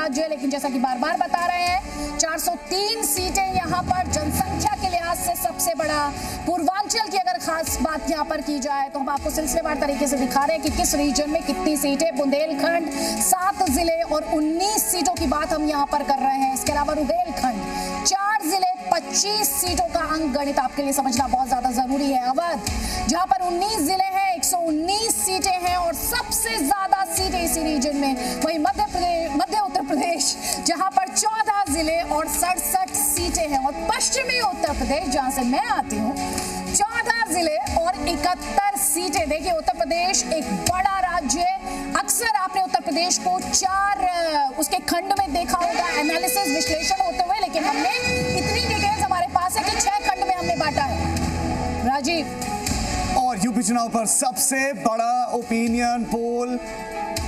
राज्य है, लेकिन जैसा कि बार बार बता रहे हैं 403 सीटें यहाँ पर जनसंख्या के लिहाज से सबसे बड़ा। पूर्वांचल की अगर खास बात यहाँ पर की जाए तो हम आपको सिलसिलेवार तरीके से दिखा रहे हैं कि किस रीजन में कितनी सीटें। बुंदेलखंड 7 जिले और 19 सीटों की बात हम यहाँ पर कर रहे हैं। इसके अलावा रुहेलखंड 4 जिले 25 सीटों का अंक गणित आपके लिए समझना बहुत ज्यादा जरूरी है। अवध जहां पर 19 जिले हैं 119 सीटें हैं और सबसे ज्यादा सीटें इसी रीजन में। वहीं मध्य उत्तर प्रदेश जहां पर 14 जिले और 67 सीटें हैं। और पश्चिमी उत्तर प्रदेश जहां से मैं आती हूँ 14 जिले और 71 सीटें। देखिए उत्तर प्रदेश एक बड़ा राज्य है। अक्सर आपने उत्तर प्रदेश को 4 उसके खंड में देखा होगा एनालिसिस विश्लेषण होते हुए, लेकिन हमने इतनी डिटेल्स हमारे पास है कि 6 खंड में हमने बांटा है। राजीव, और यूपी चुनाव पर सबसे बड़ा ओपिनियन पोल,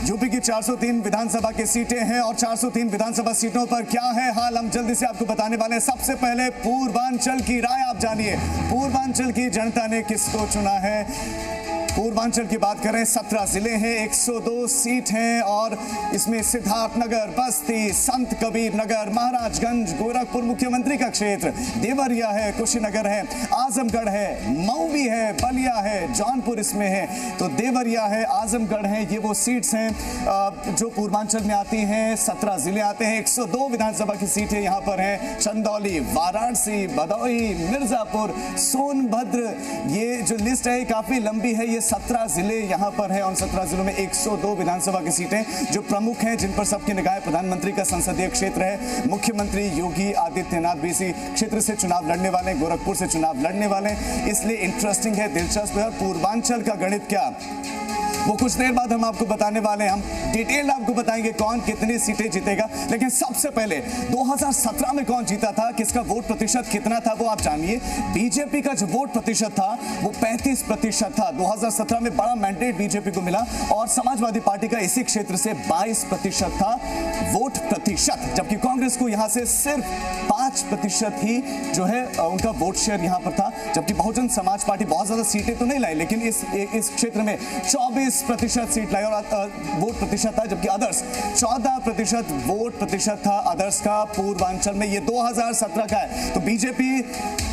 यूपी की 403 विधानसभा की सीटें हैं और 403 विधानसभा सीटों पर क्या है हाल हम जल्दी से आपको बताने वाले हैं। सबसे पहले पूर्वांचल की राय आप जानिए, पूर्वांचल की जनता ने किसको चुना है। पूर्वांचल की बात करें 17 जिले हैं, 102 सीट हैं और इसमें सिद्धार्थनगर, बस्ती, संत कबीर नगर, महाराजगंज, गोरखपुर मुख्यमंत्री का क्षेत्र, देवरिया है, कुशीनगर है, आजमगढ़ है, मऊ भी है, बलिया है, जौनपुर इसमें है। तो देवरिया है, आजमगढ़ है, ये वो सीट्स हैं जो पूर्वांचल में आती हैं। 17 जिले आते हैं, 102 विधानसभा की सीटें यहाँ पर हैं। चंदौली, वाराणसी, भदोही, मिर्जापुर, सोनभद्र, ये जो लिस्ट है काफी लंबी है। ये 17 जिले यहाँ पर हैं और 17 जिलों में 102 विधानसभा की सीटें जो प्रमुख हैं, जिन पर सबकी निगाहें। प्रधानमंत्री का संसदीय क्षेत्र है, मुख्यमंत्री योगी आदित्यनाथ भी इसी क्षेत्र से चुनाव लड़ने वाले, गोरखपुर से चुनाव लड़ने वाले, इसलिए इंटरेस्टिंग है, दिलचस्प है। पूर्वांचल का गणित क्या वो कुछ देर बाद हम आपको बताने वाले हैं। हम डिटेल आपको बताएंगे कौन कितनी सीटें जीतेगा, लेकिन सबसे पहले 2017 में कौन जीता था, किसका वोट प्रतिशत कितना था वो आप जानिए। बीजेपी का जो वोट प्रतिशत था वो 35% था। 2017 में बड़ा मैंडेट बीजेपी को मिला और समाजवादी पार्टी का इसी क्षेत्र से 22% था वोट प्रतिशत, जबकि कांग्रेस को यहां से सिर्फ 5% ही जो है उनका वोट शेयर यहां पर था। जबकि बहुजन समाज पार्टी बहुत ज्यादा सीटें तो नहीं लाई, लेकिन इस क्षेत्र में 24% सीट लाई और वोट प्रतिशत था, जबकि अदर्स 14% वोट प्रतिशत था अदर्स का पूर्वांचल में। ये 2017 का है। तो बीजेपी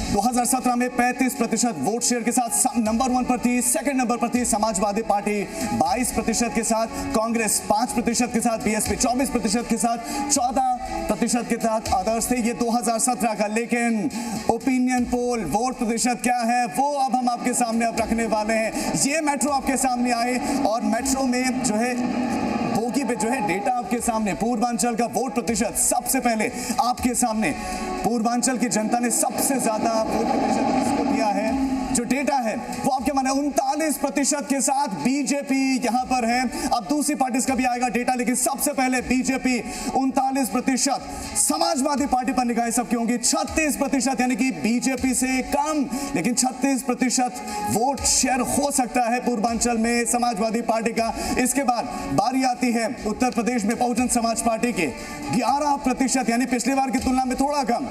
2017 में 35% वोट शेयर के साथ नंबर 1 पर थी। सेकंड नंबर पर थी समाजवादी पार्टी 22% के साथ, कांग्रेस 5% के साथ, बीएसपी 24% के साथ, 14% के साथ अदर्स थे। ये 2017 का। लेकिन ओपिनियन पोल वोट प्रतिशत क्या है वो अब हम आपके सामने अब रखने वाले हैं। ये मेट्रो आपके सामने आए और मेट्रो में जो है बोगी पे जो है डेटा आपके सामने, पूर्वांचल का वोट प्रतिशत सबसे पहले आपके सामने। पूर्वांचल की जनता ने सबसे ज्यादा वोट प्रतिशत किसको दिया है, जो डेटा है वो आपके माने 39% के साथ बीजेपी यहां पर है। अब दूसरी पार्टी का भी आएगा डेटा, लेकिन सबसे पहले बीजेपी 39%। समाजवादी पार्टी पर निगाहें सबकी होंगी 36%, यानी कि बीजेपी से कम, लेकिन 36% वोट शेयर हो सकता है पूर्वांचल में समाजवादी पार्टी का। इसके बाद बारी आती है उत्तर प्रदेश में बहुजन समाज पार्टी के 11%, यानी पिछली बार की तुलना में थोड़ा कम।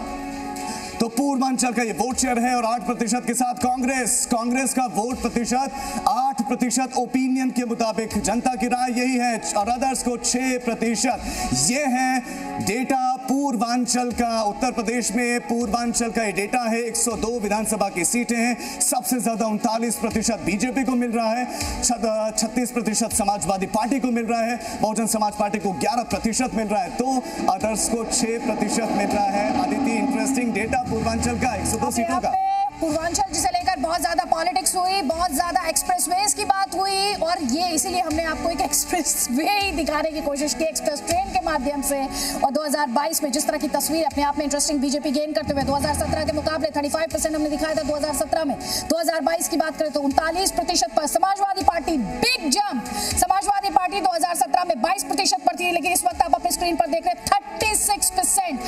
तो पूर्वांचल का ये वोट शेयर है और 8% के साथ कांग्रेस का वोट प्रतिशत 8%। ओपिनियन के मुताबिक जनता की राय यही है और अदर्स को 6%। ये है डेटा पूर्वांचल का। उत्तर प्रदेश में पूर्वांचल का ये डेटा है। 102 विधानसभा की सीटें हैं, सबसे ज्यादा 39% बीजेपी को मिल रहा है, 36% समाजवादी पार्टी को मिल रहा है, बहुजन समाज पार्टी को 11% मिल रहा है, तो अदर्स को 6% मिल रहा है। आदित्य, इंटरेस्टिंग डेटा पूर्वांचल का 102 सीटों का। पूर्वांचल जिसे लेकर बहुत ज्यादा पॉलिटिक्स हुई, बहुत ज्यादा एक्सप्रेसवेज की बात हुई और ये इसीलिए हमने आपको एक एक्सप्रेसवे ही दिखाने की कोशिश की एक्सप्रेस ट्रेन के माध्यम से। और 2022 में जिस तरह की तस्वीर अपने आप में इंटरेस्टिंग बीजेपी गेन करते हुए 2017 के मुकाबले 35% हमने दिखाया था 2017 में। 2022 की बात करें तो 39% पर Samajwadi party big jump. Samajwadi party 2017 में 22% पर थी, लेकिन इस वक्त आप अपनी स्क्रीन पर देख रहे हैं 36%,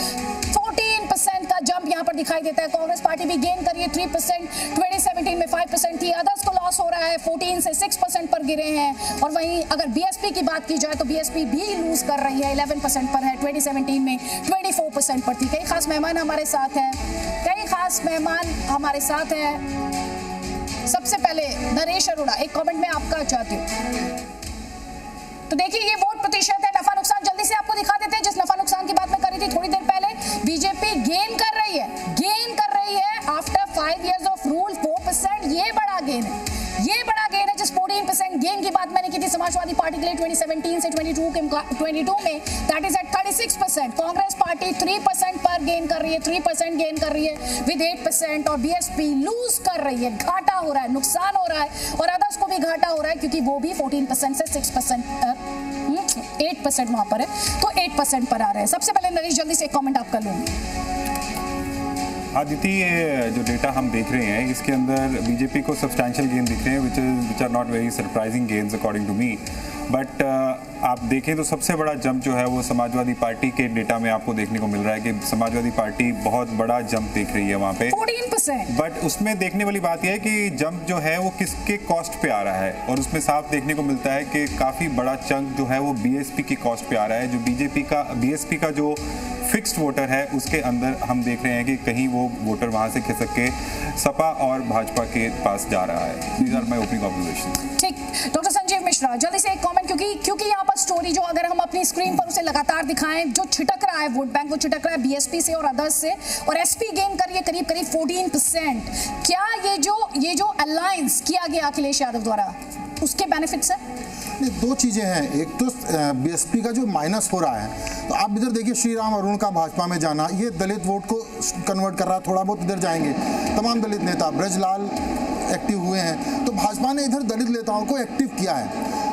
14% का जंप यहाँ पर दिखाई देता है। कांग्रेस पार्टी भी गेन करी है 3%, 2017 में 5% थी। अदर्स को लॉस हो रहा है, 14 से 6% पर गिरे हैं। और वहीं अगर बीएसपी की बात की जाए तो बीएसपी भी लूज कर रही है, 11% पर है, 2017 में 24% पर थी। कई खास मेहमान हमारे साथ हैं, सबसे पहले नरेश अरोड़ा, एक कमेंट में आपका चाहती हूँ। तो देखिए ये वोट प्रतिशत है, नफा नुकसान जल्दी से आपको दिखा देते हैं। जिस नफा 2017 से 22 में that is at 36%। Congress party 3% पर गेन कर रही है, 3% गेन कर रही है विद 8%, और बीएसपी लूज कर रही है, घाटा हो रहा है, नुकसान हो रहा है, और अदर्स को भी घाटा हो रहा है क्योंकि वो भी 14% से 6%, 8% वहां पर है, तो 8% पर आ रहे हैं। सबसे पहले नरेश जल्दी से एक कमेंट आप कर लूंगी। आदिति, ये जो डेटा हम देख रहे हैं इसके अंदर बीजेपी को सब्सटैंशियल गेन दिख रहे हैं which are not very surprising gains according to me, but आप देखें तो सबसे बड़ा जंप जो है वो समाजवादी पार्टी के डेटा में आपको देखने को मिल रहा है कि समाजवादी पार्टी बहुत बड़ा जंप देख रही है वहाँ पे 14%। बट उसमें देखने वाली बात यह है कि जंप जो है वो किसके कॉस्ट पे आ रहा है, और उसमें साफ देखने को मिलता है कि काफ़ी बड़ा चंक जो है वो बीएसपी की कॉस्ट पे आ रहा है। जो बीएसपी का जो फिक्स्ड वोटर है उसके अंदर हम देख रहे हैं कि कहीं वो वोटर वहाँ से खिसक के सपा और भाजपा के पास जा रहा है। These are my opening observations. ठीक, डॉक्टर संजीव मिश्रा जल्दी से एक कमेंट, क्योंकि यहाँ पर स्टोरी जो अगर हम अपनी स्क्रीन पर उसे लगातार दिखाएं, जो छिटक रहा है वोट बैंक, वो छिटक रहा है बीएसपी से और अदर्स से, और एसपी गेन करिए करीब 14%। क्या ये जो अलायंस किया गया अखिलेश यादव द्वारा उसके बेनिफिट्स है? दो चीजें हैं, एक तो बीएसपी का जो माइनस हो रहा है, तो आप इधर देखिए श्री राम अरुण का भाजपा में जाना, ये दलित वोट को कन्वर्ट कर रहा है, थोड़ा बहुत इधर जाएंगे। तमाम दलित नेता ब्रजलाल एक्टिव हुए हैं, तो भाजपा ने इधर दलित नेताओं को एक्टिव किया है,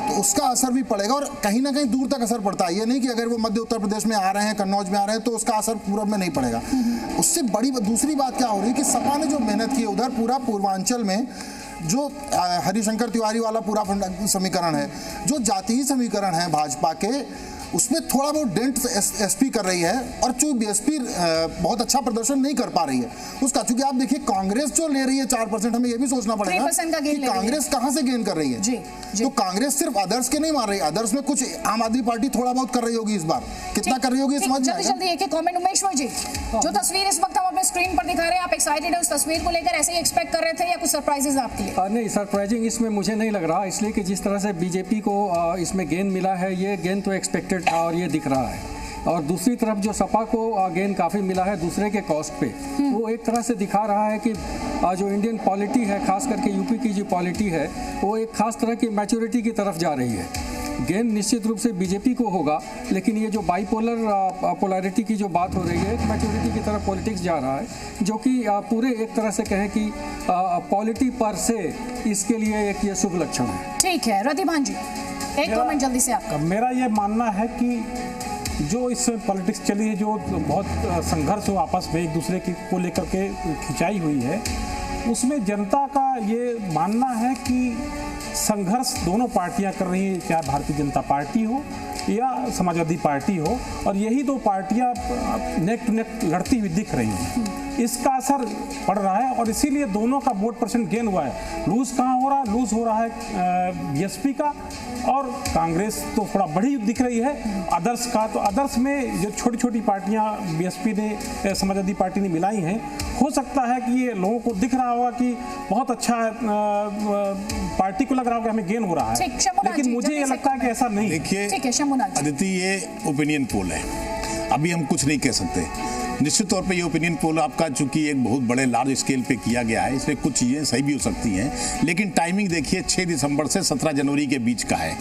तो उसका असर भी पड़ेगा और कहीं ना कहीं दूर तक असर पड़ता है। ये नहीं कि अगर वो मध्य उत्तर प्रदेश में आ रहे हैं, कन्नौज में आ रहे हैं, तो उसका असर पूरब में नहीं पड़ेगा। उससे बड़ी दूसरी बात क्या हो रही है कि सपा ने जो मेहनत की है उधर पूरा पूर्वांचल में, जो हरिशंकर तिवारी वाला पूरा समीकरण है, जो जातीय समीकरण है भाजपा के, उसमें थोड़ा बहुत डेंट एसपी कर रही है, और जो बीएसपी बहुत अच्छा प्रदर्शन नहीं कर पा रही है उसका। चूंकि आप देखिए कांग्रेस जो ले रही है 4%, हमें ये भी सोचना पड़ेगा कि कांग्रेस कहां से गेन कर रही है। जी। तो कांग्रेस सिर्फ अदर्स के नहीं मार रही, अदर्स में कुछ आम आदमी पार्टी थोड़ा बहुत कर रही होगी इस बार, कितना कर रही होगी समझ में आएगा। जल्दी एक कमेंट उमेश्वर जी, जो तस्वीर इस वक्त हम अपने स्क्रीन पर दिखा रहे हैं, आप एक्साइटेड है उस तस्वीर को लेकर, ऐसे ही एक्सपेक्ट कर रहे थे या कुछ सरप्राइजेस आपके लिए? नहीं, सरप्राइजिंग इसमें मुझे नहीं लग रहा, इसलिए कि जिस तरह से बीजेपी को इसमें गेन मिला है, ये गेन तो एक्सपेक्टेड था और ये दिख रहा है। और दूसरी तरफ जो सपा को गेन काफ़ी मिला है दूसरे के कॉस्ट पे, वो एक तरह से दिखा रहा है कि जो इंडियन पॉलिटी है, खास करके यूपी की जो पॉलिटी है, वो एक खास तरह की मैच्योरिटी की तरफ जा रही है। गेन निश्चित रूप से बीजेपी को होगा, लेकिन ये जो बाइपोलर पोलैरिटी की जो बात हो रही है, एक मैच्योरिटी की तरफ पॉलिटिक्स जा रहा है, जो कि पूरे एक तरह से कहें कि पॉलिटी पर से इसके लिए एक ये शुभ लक्षण है। ठीक है, रतिभान जी एक कमेंट जल्दी से आपका। मेरा ये मानना है कि जो इस पॉलिटिक्स चली है, जो बहुत संघर्ष हो आपस में एक दूसरे को लेकर के खिंचाई हुई है, उसमें जनता का ये मानना है कि संघर्ष दोनों पार्टियां कर रही हैं, चाहे भारतीय जनता पार्टी हो या समाजवादी पार्टी हो, और यही दो पार्टियां नेक टू नेक लड़ती हुई दिख रही हैं। इसका असर पड़ रहा है और इसीलिए दोनों का वोट परसेंट गेन हुआ है। लूज कहाँ हो रहा है? लूज हो रहा है बीएसपी का, और कांग्रेस तो थोड़ा बड़ी दिख रही है अदर्स का। तो अदर्स में जो छोटी छोटी पार्टियां बीएसपी ने, समाजवादी पार्टी ने मिलाई हैं, हो सकता है कि ये लोगों को दिख रहा होगा कि बहुत अच्छा पार्टी को लग रहा होगा हमें गेन हो रहा है, लेकिन मुझे ये लगता है कि ऐसा नहीं। देखिए अदिति, ये ओपिनियन पोल है, अभी हम कुछ नहीं कह सकते। निश्चित तौर पे ये ओपिनियन पोल आपका चूंकि एक बहुत बड़े लार्ज स्केल पे किया गया है, इसलिए कुछ चीज़ें सही भी हो सकती हैं, लेकिन टाइमिंग देखिए 6 दिसंबर से 17 जनवरी के बीच का है।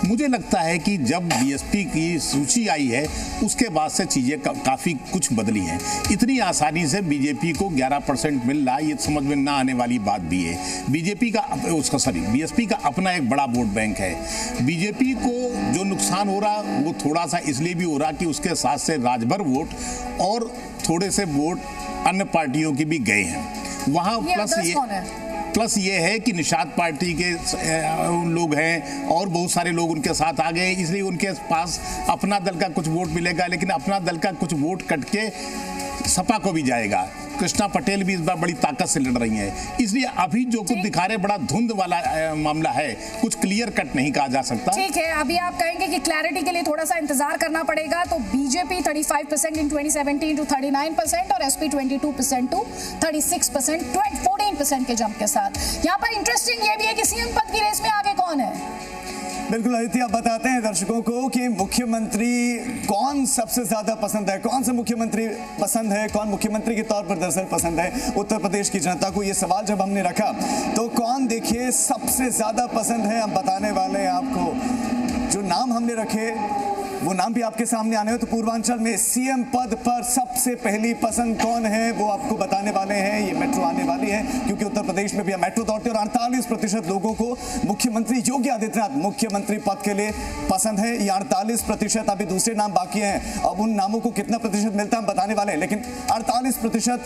मुझे लगता है कि जब बीएसपी की सूची आई है उसके बाद से चीज़ें काफ़ी कुछ बदली हैं। इतनी आसानी से बीजेपी को 11% मिल रहा है, ये समझ में ना आने वाली बात भी है। बीएसपी का अपना एक बड़ा वोट बैंक है। बीजेपी को जो नुकसान हो रहा वो थोड़ा सा इसलिए भी हो रहा कि उसके साथ से राजभर वोट और थोड़े से वोट अन्य पार्टियों के भी गए हैं वहाँ। प्लस ये है कि निषाद पार्टी के लोग हैं और बहुत सारे लोग उनके साथ आ गए, इसलिए उनके पास अपना दल का कुछ वोट मिलेगा, लेकिन अपना दल का कुछ वोट कट के सपा को भी जाएगा। कृष्णा पटेल भी इस बार बड़ी ताकत से लड़ रही हैं, इसलिए अभी जो कुछ दिखा रहे बड़ा धुंध वाला मामला है, कुछ क्लियर कट नहीं कहा जा सकता। ठीक है, अभी आप कहेंगे कि क्लैरिटी के लिए थोड़ा सा इंतजार करना पड़ेगा। तो बीजेपी 35% इन 2017 टू 39% और एसपी 22% टू 36%, 14% के जंप के साथ। यहाँ पर इंटरेस्टिंग ये भी है कि सीएम पद की रेस में आगे कौन है। बिल्कुल आदित्य, आप बताते हैं दर्शकों को कि मुख्यमंत्री कौन सबसे ज्यादा पसंद है, कौन सा मुख्यमंत्री पसंद है, कौन मुख्यमंत्री के तौर पर दरअसल पसंद है उत्तर प्रदेश की जनता को। ये सवाल जब हमने रखा तो कौन देखिए सबसे ज्यादा पसंद है, हम बताने वाले हैं आपको जो नाम हमने रखे वो नाम भी आपके सामने आने हैं। तो पूर्वांचल में सीएम पद पर सबसे पहली पसंद कौन है वो आपको बताने वाले हैं। ये मेट्रो आने वाली है क्योंकि उत्तर प्रदेश में भी मेट्रो दौड़ते और 48% लोगों को मुख्यमंत्री योगी आदित्यनाथ मुख्यमंत्री पद के लिए पसंद है। ये 48%, अभी दूसरे नाम बाकी हैं। अब उन नामों को कितना प्रतिशत मिलता है हम बताने वाले हैं, लेकिन 48%,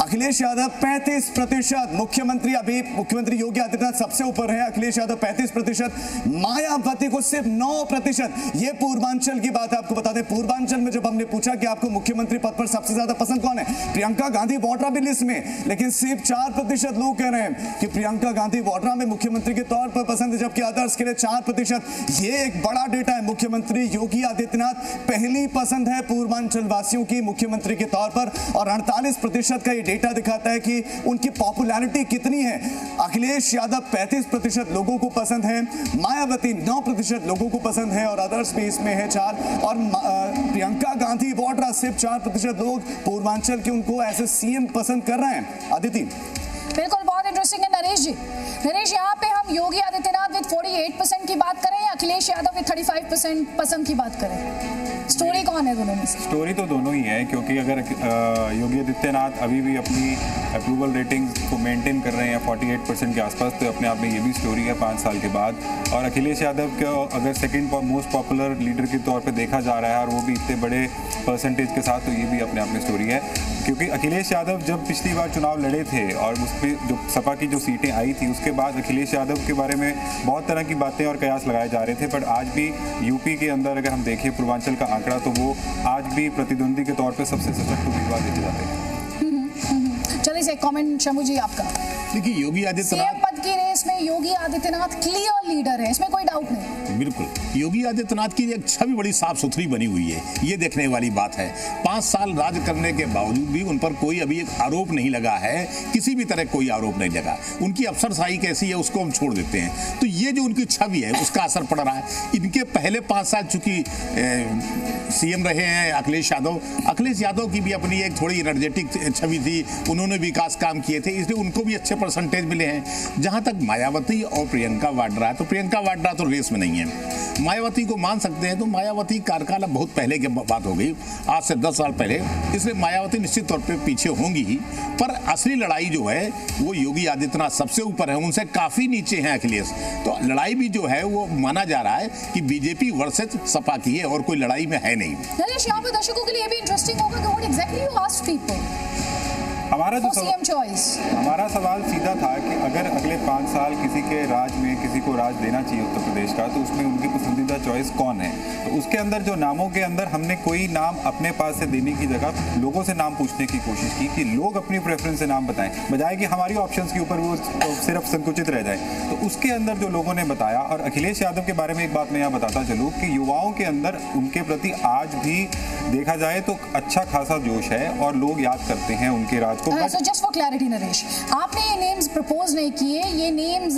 अखिलेश यादव 35%, मुख्यमंत्री अभी मुख्यमंत्री योगी आदित्यनाथ सबसे ऊपर है, अखिलेश यादव 35%, मायावती को सिर्फ 9%। ये पूर्वांचल की बात है। आपको बता दें पूर्वांचल में जब हमने पूछा कि आपको मुख्यमंत्री पद पर सबसे ज्यादा पसंद कौन है, प्रियंका गांधी वाड्रा भी लिस्ट में, लेकिन सिर्फ 4% लोग कह रहे हैं कि प्रियंका गांधी वाड्रा में मुख्यमंत्री के तौर पर पसंद है, जबकि अदर्स के लिए 4%। ये एक बड़ा डेटा है। मुख्यमंत्री योगी आदित्यनाथ पहली पसंद है पूर्वांचल वासियों की मुख्यमंत्री के तौर पर, और 48% का डेटा दिखाता है कि उनकी पॉपुलैरिटी कितनी है। अखिलेश यादव 35% लोगों को पसंद है, मायावती 9% लोगों को पसंद है, और अदर्स भी इसमें है 4, और प्रियंका गांधी वाड्रा सिर्फ 4% लोग पूर्वांचल के उनको ऐसे सीएम पसंद कर रहे हैं। अदिति, बिल्कुल, बहुत इंटरेस्टिंग है नरेश जी। नरेश, यहाँ पे हम योगी आदित्यनाथ विद 48% की बात करें या अखिलेश यादव विद 35% पसंद की बात करें? स्टोरी कौन है दोनों में से? स्टोरी तो दोनों ही है, क्योंकि अगर योगी आदित्यनाथ अभी भी अपनी अप्रूवल रेटिंग को मेंटेन कर रहे हैं 48% के आसपास, तो अपने आप में ये भी स्टोरी है 5 साल के बाद। और अखिलेश यादव को अगर सेकंड मोस्ट पॉपुलर लीडर के तौर पे देखा जा रहा है, और वो भी इतने बड़े परसेंटेज के साथ, तो ये भी अपने आप में स्टोरी है। क्योंकि अखिलेश यादव जब पिछली बार चुनाव लड़े थे और उस पर जो सपा की जो सीटें आई थी, उसके बाद अखिलेश यादव के बारे में बहुत तरह की बातें और कयास लगाए जा रहे थे। पर आज भी यूपी के अंदर अगर हम देखें पूर्वांचल का आंकड़ा, तो वो आज भी प्रतिद्वंदी के तौर पर सबसे सशक्त उम्मीदवार देखे जाते हैं। चलिए से कमेंट शंभू जी आपका। देखिए, योगी आदित्यनाथ सीएम पद की रेस में योगी आदित्यनाथ क्लियर लीडर है, इसमें कोई डाउट नहीं। बिल्कुल, योगी आदित्यनाथ की एक छवि बड़ी साफ सुथरी बनी हुई है, ये देखने वाली बात है। 5 साल राज करने के बावजूद भी उन पर कोई अभी एक आरोप नहीं लगा है, किसी भी तरह कोई आरोप नहीं लगा। उनकी अफसरशाही कैसी है उसको हम छोड़ देते हैं, तो ये जो उनकी छवि है उसका असर पड़ रहा है। इनके पहले 5 साल चूंकि सीएम रहे हैं अखिलेश यादव की भी अपनी एक थोड़ी एनर्जेटिक छवि थी, उन्होंने विकास काम किए थे, इसलिए उनको भी अच्छे परसेंटेज मिले हैं। जहां तक मायावती और प्रियंका वाड्रा है, तो प्रियंका वाड्रा तो रेस में नहीं है। मायावती को मान सकते हैं, तो मायावती कार्यकाल बहुत पहले की बात हो गई, आज से 10 साल पहले, इसलिए मायावती निश्चित तौर पे पीछे होंगी ही। पर असली लड़ाई जो है वो योगी आदित्यनाथ सबसे ऊपर है, उनसे काफी नीचे हैं अखिलेश। तो लड़ाई भी जो है वो माना जा रहा है कि बीजेपी वर्सेस सपा की है, और कोई लड़ाई में है नहीं। नरेश, यहाँ पे दर्शकों के लिए भी इंटरेस्टिंग होगा कि what exactly you asked people. हमारा जो हमारा सवाल सीधा था कि अगर अगले 5 साल किसी के राज में किसी को राज देना चाहिए उत्तर प्रदेश का, तो उसमें उनकी पसंदीदा चॉइस कौन है। तो उसके अंदर जो नामों के अंदर हमने कोई नाम अपने पास से देने की जगह लोगों से नाम पूछने की कोशिश की कि लोग अपनी प्रेफरेंस से नाम बताएं, बजाय कि हमारी ऑप्शंस के ऊपर वो सिर्फ संकुचित रह जाए। तो उसके अंदर जो लोगों ने बताया, और अखिलेश यादव के बारे में एक बात मैं यहाँ बताता चलूँ कि युवाओं के अंदर उनके प्रति आज भी देखा जाए तो अच्छा खासा जोश है, और लोग याद करते हैं उनके राज को। So just for clarity, Naresh, आपने ये नेम्स प्रपोज नहीं किए, ये नेम्स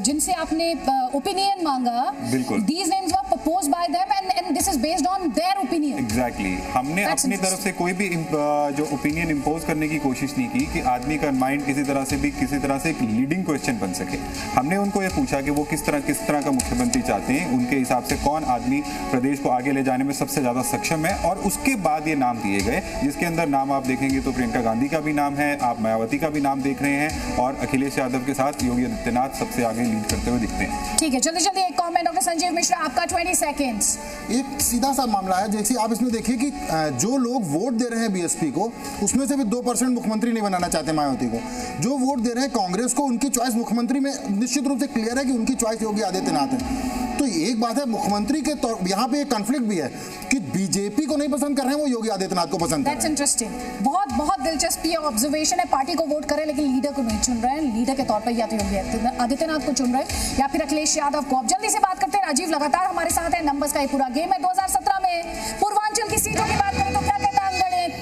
जिनसे आपने ओपिनियन मांगा, बिल्कुल, these names were proposed by them and this is based on their opinion. Exactly. हमने अपनी तरफ से कोई भी जो ओपिनियन इम्पोज करने की कोशिश नहीं की कि आदमी का माइंड किसी तरह से एक लीडिंग क्वेश्चन बन सके। हमने उनको ये पूछा कि वो किस तरह का मुख्यमंत्री चाहते हैं, उनके हिसाब से कौन आदमी प्रदेश को आगे ले जाने में सबसे ज्यादा सक्षम है, और उसके बाद ये नाम दिए गए, जिसके अंदर नाम आप देखेंगे तो प्रियंका गांधी का भी नाम है, आप मायावती का भी नाम देख रहे हैं, और अखिलेश यादव के साथ योगी आदित्यनाथ सबसे आगे लीड करते हुए दिखते हैं। ठीक है, जल्दी एक कमेंट डॉक्टर संजीव मिश्रा, आपका 20 सेकंड्स। एक सीधा सा मामला है, जैसे आप इसमें देखिए कि जो लोग वोट दे रहे हैं बीएसपी को, उसमें से भी 2% मुख्यमंत्री नहीं बनाना चाहते मायावती को। जो वोट दे रहे हैं कांग्रेस को, उनकी चॉइस मुख्यमंत्री में निश्चित रूप से क्लियर है कि उनकी चॉइस योगी आदित्यनाथ है। तो एक बात है मुख्यमंत्री के तौर, यहाँ पे एक कॉन्फ्लिक्ट भी है कि बीजेपी को नहीं पसंद कर रहे हैं, वो योगी आदित्यनाथ को पसंद कर रहे हैं। That's interesting. बहुत दिलचस्प ये ऑब्जर्वेशन है। पार्टी को वोट करें लेकिन लीडर को नहीं चुन रहे हैं, लीडर के तौर पर या तो योगी आदित्यनाथ को चुन रहे हैं या फिर अखिलेश यादव को। अब जल्दी से बात करते हैं, राजीव लगातार हमारे साथ है। नंबर्स का ये पूरा गेम है। 2017 में पूर्वांचल की सीटों की बात करें तो क्या कहता है गणित?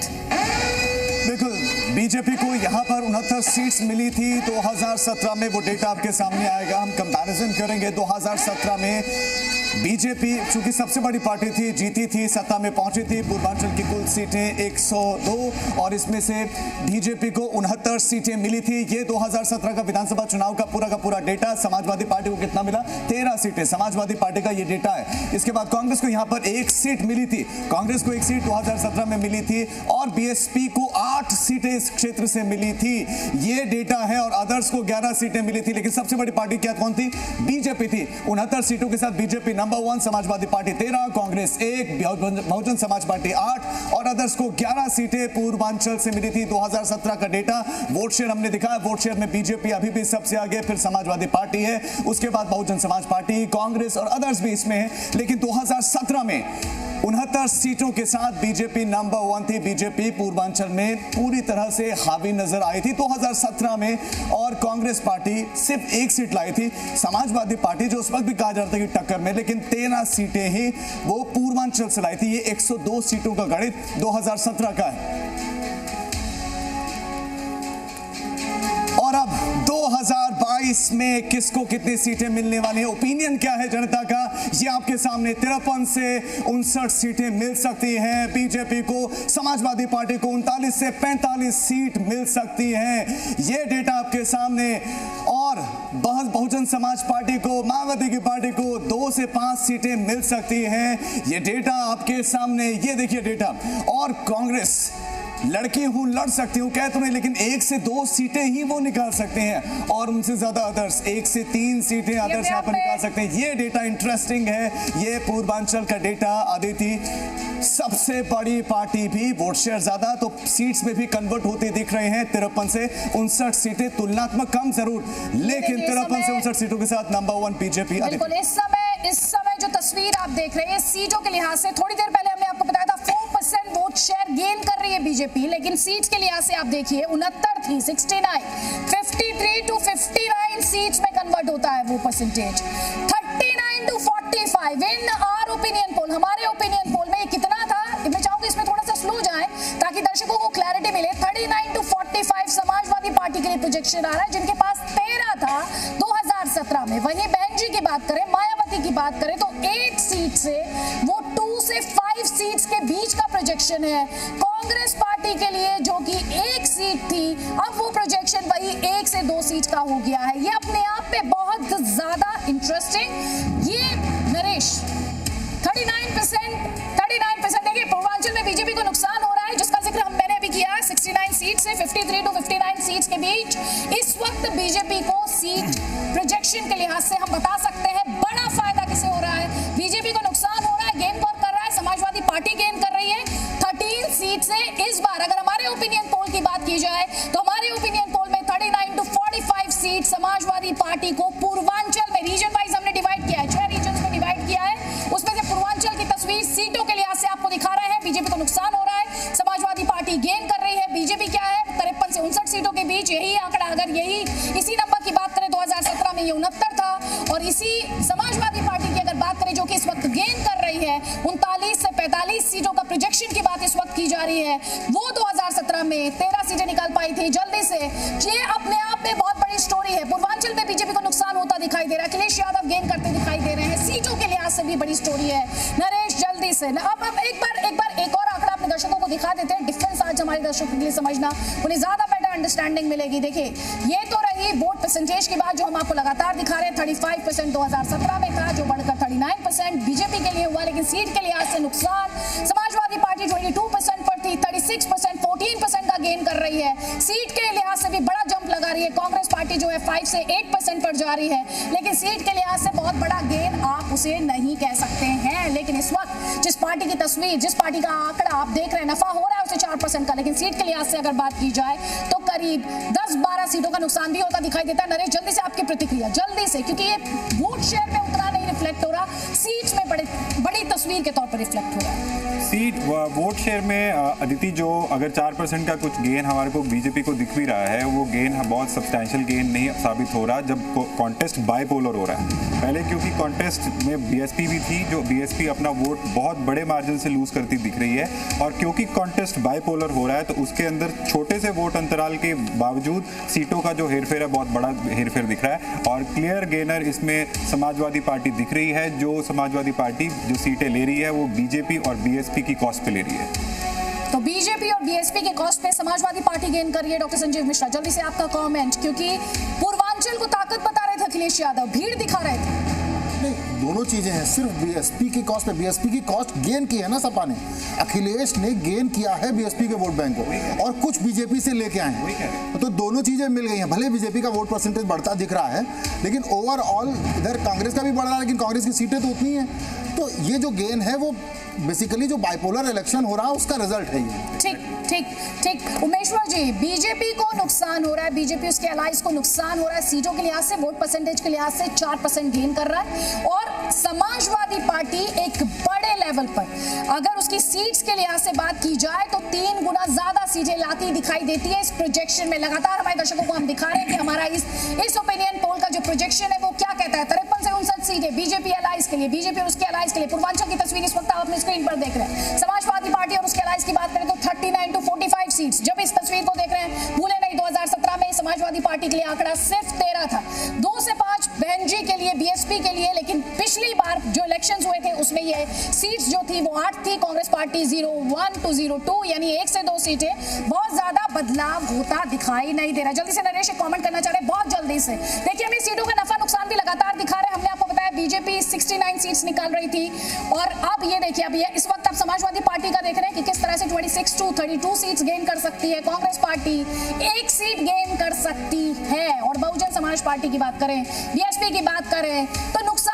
बिल्कुल, बीजेपी को यहाँ पर 69 सीट्स मिली थी 2017 में, वो डेटा आपके सामने आएगा। हम कंपैरिजन करेंगे 2017 में बीजेपी चूंकि सबसे बड़ी पार्टी थी, जीती थी, सत्ता में पहुंची थी। पूर्वांचल की कुल सीटें 102 और इसमें से बीजेपी को 69 सीटें मिली थी। ये 2017 का विधानसभा चुनाव का पूरा डेटा। समाजवादी पार्टी को कितना मिला? 13 सीटें समाजवादी पार्टी का ये डेटा है। इसके बाद कांग्रेस को यहां पर 1 सीट मिली थी। कांग्रेस को 1 सीट 2017 में मिली थी और बीएसपी को 8 सीटें इस क्षेत्र से मिली थी। ये डेटा है। और अदर्स को 11 सीटें मिली थी। लेकिन सबसे बड़ी पार्टी क्या कौन थी? बीजेपी थी। 69 सीटों के साथ BJP number 1, Samajwadi party 13, Congress 1, Bahujan Samaj party 8 और अदर्स को 11 सीटें पूर्वांचल से मिली थी। 2017 का डेटा। वोट शेयर हमने दिखाया। वोट शेयर में बीजेपी अभी भी सबसे आगे, फिर समाजवादी पार्टी है, उसके बाद बहुजन समाज पार्टी, कांग्रेस और अदर्स भी इसमें है। लेकिन 2017 में 69 सीटों के साथ बीजेपी नंबर 1 थी। बीजेपी पूर्वांचल में पूरी तरह से हावी नजर आई थी 2017 में और कांग्रेस पार्टी सिर्फ 1 सीट लाई थी। समाजवादी पार्टी जो उस वक्त भी कहा जाता था कि टक्कर में, लेकिन 13 सीटें ही वो पूर्वांचल से लाई थी। ये 102 सीटों का गणित 2017 का है। और अब 2022 में किसको कितनी सीटें मिलने वाली हैं, ओपिनियन क्या है जनता का, ये आपके सामने। 53 से 59 सीटें मिल सकती हैं बीजेपी को। समाजवादी पार्टी को 39 से 45 सीट मिल सकती हैं। ये डेटा आपके सामने। और बहुजन समाज पार्टी को, मायावती की पार्टी को 2 से 5 सीटें मिल सकती हैं। ये डेटा आपके सामने। ये देखिए डेटा। और कांग्रेस लड़की हूं, लड़ सकती हूं, कह तो नहीं, लेकिन 1 से 2 सीटें ही वो निकाल सकते हैं और उनसे ज्यादा अदर्स 1 से 3 सीटें अदर्स यहां पर निकाल सकते हैं। ये डेटा इंटरेस्टिंग है। ये पूर्वांचल का डेटा। अदिति, सबसे बड़ी पार्टी भी वोट शेयर ज्यादा, तो सीट्स में भी कन्वर्ट होते दिख रहे हैं। 53 से 59 सीटें, तुलनात्मक कम जरूर, लेकिन 53 से 59 सीटों के साथ नंबर 1 बीजेपी। बिल्कुल। इस समय जो तस्वीर आप देख रहे हैं सीटों के लिहाज से, थोड़ी देर पहले हमने आपको बताया था 4% वोट शेयर गेन कर रही है बीजेपी, लेकिन सीट के लिहाज से आप देखिए 69 थी 69, 53 to 59 सीट्स में कन्वर्ट होता है वो percentage. 39 to 45 in our opinion poll, हमारे ओपिनियन पोल में ये कितना था? मैं चाहूंगी इसमें थोड़ा सा स्लो जाए ताकि दर्शकों को क्लैरिटी मिले। 39 to 45 समाजवादी पार्टी के लिए प्रोजेक्शन आ रहा है, जिनके पास 13 था 2017 में। वहीं बहन जी की बात करें, मायावती की बात करें, तो 8 सीट से वो 2 से 5 सीट्स के बीच का प्रोजेक्शन है। कांग्रेस पार्टी के लिए जो कि 1 सीट थी, अब वो प्रोजेक्शन वही 1 से 2 सीट का हो गया है। ये अपने आप में बहुत ज्यादा इंटरेस्टिंग। ये नरेश 39% देखिए पूर्वांचल में बीजेपी को नुकसान हो रहा है, जिसका जिक्र मैंने अभी किया। 69 सीट से 53 to 59 सीट्स के बीच इस वक्त बीजेपी को सीट प्रोजेक्शन के लिहाज से हम बता सकते हैं बड़ा फायदा किसे हो रहा है। बीजेपी को नुकसान हो रहा है, गेन कौन कर रहा है? समाजवादी पार्टी गेन कर रही है 13 सीट से। इस बार अगर हमारे ओपिनियन पोल की बात की जाए तो हमारे ओपिनियन पोल में 39 to 45 सीट समाजवादी पार्टी को पूर्वांचल में, रीजन वाइज हमने डिवाइड किया है, 6 रीजन में डिवाइड किया है। उसमें से पूर्वांचल की तस्वीर सीटों के लिहाज से आपको दिखा रहे हैं। बीजेपी को नुकसान हो रहा है, समाजवादी पार्टी गेन कर रही है। बीजेपी क्या है? 53 से 59 सीटों के बीच यही आंकड़ा, अगर इसी नंबर की बात करें 2017 में ये 69 था, और इसी समाजवादी पार्टी की अगर बात करें जो कि इस वक्त गेन कर रही है 39 से 45 सीटों का प्रोजेक्शन की बात इस वक्त की जा रही है, वो 2017 में 13 सीटें निकाल पाई थी जल्दी से। ये अपने आप में बहुत बड़ी स्टोरी है। पूर्वांचल में बीजेपी को नुकसान होता दिखाई दे रहा है, अखिलेश यादव गेन करते दिखाई दे रहे हैं, सीटों के लिहाज से भी बड़ी स्टोरी है। नरेश जल्दी से अब एक और आंकड़ा अपने दर्शकों को दिखा देते हैं। डिफरेंस आज हमारे दर्शकों के लिए समझना, उन्हें ज्यादा बेटर अंडरस्टैंडिंग मिलेगी। देखिए ये तो रही वोट परसेंटेज की बात जो हम आपको लगातार दिखा रहे हैं। 35% 2017 में था, जो बढ़कर 39% बीजेपी के लिए हुआ, लेकिन सीट के लिहाज से नुकसान। समाजवादी पार्टी 22% पर थी, 36% 14% का गेन कर रही है। सीट के लिहाज से भी बड़ा जंप लगा रही है। कांग्रेस पार्टी जो है 5 से 8% पर जा रही है, लेकिन सीट के लिहाज से बहुत बड़ा गेन आप उसे नहीं कह सकते हैं। लेकिन इस वक्त जिस पार्टी की तस्वीर, जिस पार्टी का आंकड़ा आप देख रहे हैं, नफा हो रहा है उसे 4% का, लेकिन सीट के लिहाज से अगर बात की जाए तो करीब 10-12 सीटों का नुकसान भी होता दिखाई देता है। नरेश जल्दी से आपकी प्रतिक्रिया, जल्दी से, क्योंकि ये वोट शेयर में उतना नहीं रिफ्लेक्ट हो रहा, सीट्स में बड़ी तस्वीर के तौर पर रिफ्लेक्ट हो रहा है। सीट वोट शेयर में अदिति, जो अगर 4% का कुछ गेन हमारे को बीजेपी को दिख भी रहा है, वो गेन बहुत सब्सटैंशियल गेन नहीं साबित हो रहा जब कॉन्टेस्ट बाइपोलर हो रहा है। पहले क्योंकि कॉन्टेस्ट में बीएसपी भी थी, जो बीएसपी अपना वोट बहुत बहुत बड़े मार्जिन से लूज करती दिख रही है। और क्योंकि कॉन्टेस्ट बाइपोलर हो रहा है तो उसके अंदर छोटे से वोट अंतराल के बावजूद सीटों का जो हेरफेर है बहुत बड़ा हेरफेर दिख रहा है। और क्लियर गेनर इसमें समाजवादी पार्टी दिख रही है। जो समाजवादी पार्टी जो सीटें ले रही है वो बीजेपी और बीएसपी की कॉस्ट पे ले रही है। तो बीजेपी और बीएसपी के कॉस्ट पे समाजवादी पार्टी गेन कर रही है। डॉक्टर संजीव मिश्रा, जल्दी से आपका कमेंट, क्योंकि पूर्वांचल को ताकत बता रहे थे अखिलेश यादव, भीड़ दिखा रहे थे। नहीं, दोनों चीजें हैं। सिर्फ बीएसपी की कॉस्ट पे, बीएसपी की कॉस्ट गेन की है ना सपा ने, अखिलेश ने गेन किया है बीएसपी के वोट बैंक को और कुछ बीजेपी से लेके आए हैं, तो दोनों चीजें मिल गई हैं। भले बीजेपी का वोट परसेंटेज बढ़ता दिख रहा है, लेकिन ओवरऑल इधर कांग्रेस का भी बढ़ रहा है, लेकिन कांग्रेस की सीटें तो उतनी हैं। तो ये जो गेन है वो बेसिकली जो बाइपोलर इलेक्शन हो रहा है उसका रिजल्ट है ये। ठीक ठीक ठीक। उमेश्वर जी, बीजेपी को नुकसान हो रहा है, बीजेपी उसके अलाइज को नुकसान हो रहा है, सीटों के लिहाज से, वोट परसेंटेज के लिहाज से 4% गेन कर रहा है। और समाजवादी पार्टी एक बड़े लेवल पर, अगर उसकी सीट्स के लिहाज से बात की जाए तो 3 गुना ज्यादा सीटें लाती दिखाई देती है इस प्रोजेक्शन में। लगातार हमारे दर्शकों को हम दिखा रहे हैं कि हमारा इस ओपिनियन पोल का जो प्रोजेक्शन है वो क्या कहता है। 53 से 59 सीटें बीजेपी अलाइज के लिए, बीजेपी और उसके अलाइज के लिए। पूर्वांचल की तस्वीर इस वक्त आप अपनी स्क्रीन पर देख रहे हैं। समाजवादी पार्टी और उसके अलाइज की बात करें तो 39 to 45 सीट्स। जब इस तस्वीर को देख रहे हैं, भूले नहीं 2017 में समाजवादी पार्टी के लिए आंकड़ा सिर्फ 13 था, 2 से 5 बहनजी के लिए, बीएसपी के लिए। लेकिन पिछली बार जो इलेक्शंस हुए थे उसमें ये सीट्स जो थी वो 8 थी, कांग्रेस पार्टी 01 to 02, यानी 1 से 2 सीटें। बहुत ज्यादा बदलाव होता दिखाई नहीं दे रहा। जल्दी से नरेश एक कमेंट करना चाह रहे हैं, बहुत जल्दी से। देखिए, हम सीटों का नफा नुकसान भी लगातार दिखा रहे हैं। हमने आपको बताया बीजेपी 69 सीट्स निकाल रही थी, और अब ये देखिए, अब ये इस वक्त आप समाजवादी पार्टी का देख रहे हैं कि किस तरह से 26 to 32 सीट्स गेन कर सकती है। कांग्रेस पार्टी 1 सीट गेन कर सकती है। और बहुजन समाज पार्टी की बात करें, बीएसपी की बात करें तो नुकसान